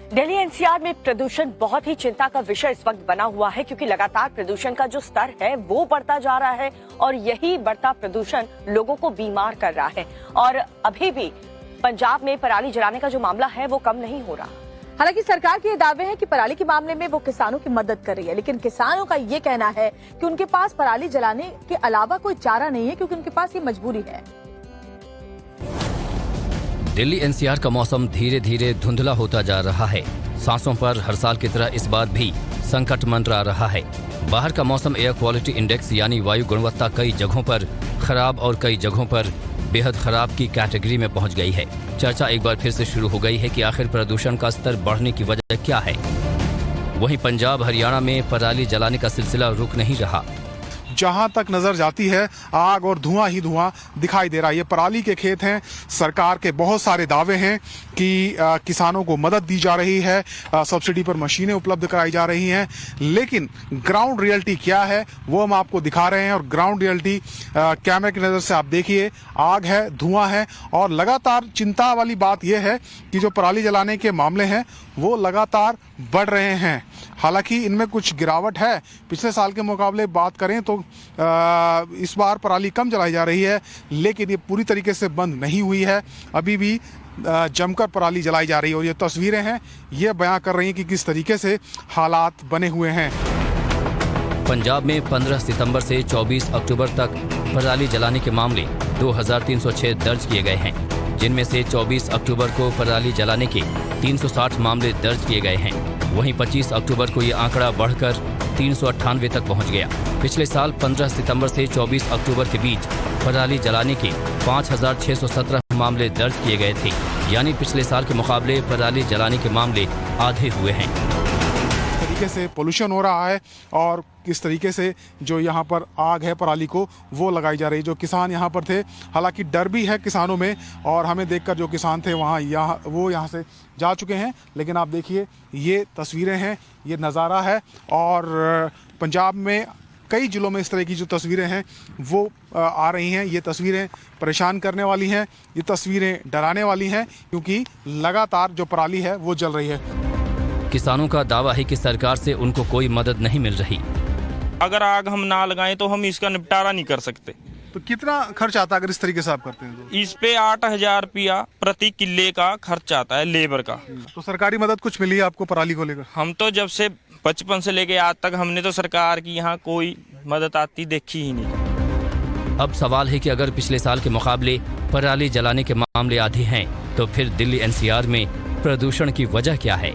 Delhi NCR में प्रदूषण बहुत ही चिंता का विषय इस वक्त बना हुआ है, क्योंकि लगातार प्रदूषण का जो स्तर है वो बढ़ता जा रहा है और यही बढ़ता प्रदूषण लोगों को बीमार कर रहा है। और अभी भी पंजाब में पराली जलाने का जो मामला है वो कम नहीं हो रहा। हालांकि सरकार के ये दावे हैं कि पराली के मामले में वो किसानों की मदद कर रही है, लेकिन किसानों का ये कहना है कि उनके पास पराली जलाने के अलावा कोई चारा नहीं है, क्योंकि उनके पास ये मजबूरी है। दिल्ली एनसीआर का मौसम धीरे धीरे धुंधला होता जा रहा है। सांसों पर हर साल की तरह इस बार भी संकट मंडरा रहा है। बाहर का मौसम एयर क्वालिटी इंडेक्स यानी वायु गुणवत्ता कई जगहों पर खराब और कई जगहों पर बेहद खराब की कैटेगरी में पहुंच गई है। चर्चा एक बार फिर से शुरू हो गई है कि आखिर प्रदूषण का स्तर बढ़ने की वजह क्या है। वहीं पंजाब हरियाणा में पराली जलाने का सिलसिला रुक नहीं रहा। जहां तक नजर जाती है आग और धुआं ही धुआं दिखाई दे रहा है। ये पराली के खेत हैं। सरकार के बहुत सारे दावे हैं कि किसानों को मदद दी जा रही है, सब्सिडी पर मशीनें उपलब्ध कराई जा रही हैं, लेकिन ग्राउंड रियलिटी क्या है वो हम आपको दिखा रहे हैं। और ग्राउंड रियलिटी कैमरे की नजर से आप देखिए, आग है, धुआं है और लगातार चिंता वाली बात यह है कि जो पराली जलाने के मामले हैं वो लगातार बढ़ रहे हैं। हालांकि इनमें कुछ गिरावट है, पिछले साल के मुकाबले बात करें तो इस बार पराली कम जलाई जा रही है, लेकिन ये पूरी तरीके से बंद नहीं हुई है। अभी भी जमकर पराली जलाई जा रही है और ये तस्वीरें हैं, ये बयां कर रही हैं कि किस तरीके से हालात बने हुए हैं। पंजाब में 15 सितंबर से 24 अक्टूबर तक पराली जलाने के मामले 2306 दर्ज किए गए हैं, जिनमें से 24 अक्टूबर को पराली जलाने के 360 मामले दर्ज किए गए हैं। वहीं 25 अक्टूबर को ये आंकड़ा बढ़कर 398 तक पहुंच गया। पिछले साल 15 सितंबर से 24 अक्टूबर के बीच पराली जलाने के 5617 मामले दर्ज किए गए थे, यानी पिछले साल के मुकाबले पराली जलाने के मामले आधे हुए हैं। तरीके से पोल्यूशन हो रहा है और किस तरीके से जो यहाँ पर आग है पराली को वो लगाई जा रही है। जो किसान यहाँ पर थे, हालांकि डर भी है किसानों में और हमें देखकर जो किसान थे वहाँ यहाँ से जा चुके हैं, लेकिन आप देखिए ये तस्वीरें हैं, ये नज़ारा है। और पंजाब में कई जिलों में इस तरह की जो तस्वीरें हैं वो आ रही हैं। ये तस्वीरें परेशान करने वाली हैं, ये तस्वीरें डराने वाली हैं, क्योंकि लगातार जो पराली है वो जल रही है। किसानों का दावा है कि सरकार से उनको कोई मदद नहीं मिल रही। अगर आग हम ना लगाएं तो हम इसका निपटारा नहीं कर सकते। तो कितना खर्च आता है अगर इस तरीके से आप करते हैं तो? इस पे 8000 रुपया प्रति किले का खर्च आता है लेबर का। तो सरकारी मदद कुछ मिली है आपको पराली को लेकर? हम तो जब से बचपन से लेके आज तक हमने तो सरकार की यहाँ कोई मदद आती देखी ही नहीं। अब सवाल है कि अगर पिछले साल के मुकाबले पराली जलाने के मामले आधे हैं, तो फिर दिल्ली एनसीआर में प्रदूषण की वजह क्या है?